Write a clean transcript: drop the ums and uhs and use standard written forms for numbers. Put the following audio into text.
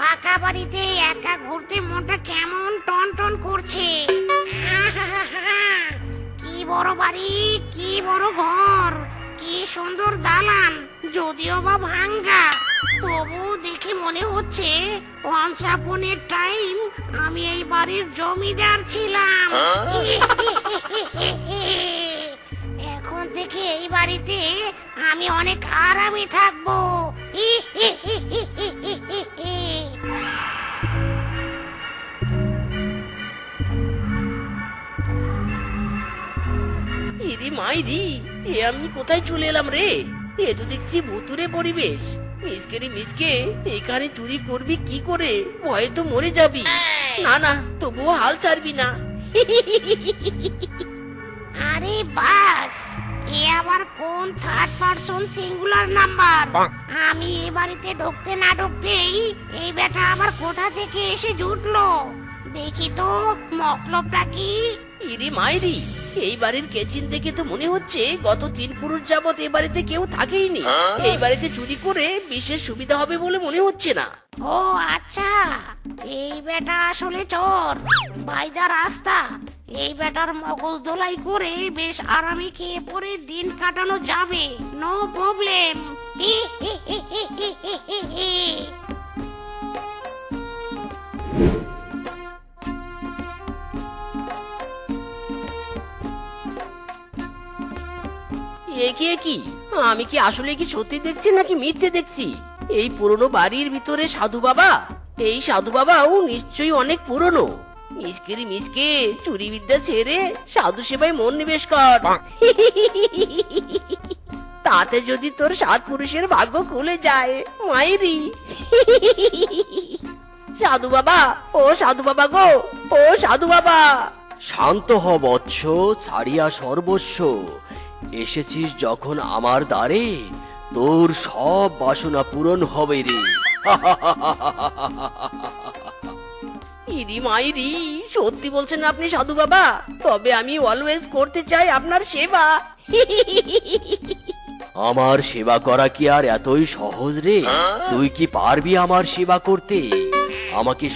ফাঁকা বাড়িতে একা ঘুরতে মনটা কেমন টন টন করছে। আহাহাহা, কি বড় বাড়ি, কি বড় ঘর, কি সুন্দর দালান, যদিও বা ভাঙ্গা, তবু দেখে মনে হচ্ছে ওয়ান্স আপন এ টাইম আমি এই বাড়ির জমিদার ছিলাম। এখন থেকে এই বাড়িতে আমি অনেক আরামে থাকবো। ইদি মাইরি, এ আমি কোথায় চলে এলাম রে? এ তো দেখছি ভুতুরে পরিবেশ। মিসকেরি মিসকে এখানে চুরি করবি কি করে? ভয়ে তো মরে যাবি। না না, তবুও হাল ছাড়বি না। আরে বাস, এ আবার কোন থার্ড পারসন সিঙ্গুলার নাম্বার? আমি এই বাড়িতে ঢুকতে না ঢুকতেই এই বেটা আবার কোথা থেকে এসে জুটলো? দেখি তো মতলবটা কি। ইরে মাইরি, এই বাড়ির কেচিন দেখে তো মনে হচ্ছে গত 3 পুরুষ যাবত এই বাড়িতে কেউ থাকেইনি। এই বাড়িতে চুরি করে বিশেষ সুবিধা হবে বলে মনে হচ্ছে না। ও আচ্ছা, এই বেটা আসলে চোর। বাইদা রাস্তা, এই বেটার মগজ ধোলাই করে বেশ আরামে খেয়ে পরে দিন কাটানো যাবে, নো প্রবলেম। একে কি আমি কি আসলে কি সত্যি দেখছি নাকি মিথ্যে দেখছি? এই পুরনো বাড়ির ভিতরে সাধু বাবা, এই সাধু বাবাও নিশ্চয়ই অনেক পুরনো। মিসকেরি মিসকে চুরি বিদ্যা ছেড়ে সাধু সেবায় মন নিবেশ কর। তাতে যদি তোর 7 পুরুষের ভাগ্য খুলে যায় মাইরি। সাধু বাবা, ও সাধু বাবা গো, ও সাধু বাবা। শান্ত হ বৎস, ছাড়িয়া সর্বস্ব। এসেছিস যখন আমার দ্বারে, তোর সব বাসনা পূরণ হবে রে। ইরি মাইরি, সত্যি বলছেন আপনি সাধু বাবা? তবে আমি অলওয়েজ করতে চাই আপনার সেবা। আমার সেবা করা কি আর এতই সহজ রে? তুই কি পারবি আমার সেবা করতে? আমাকে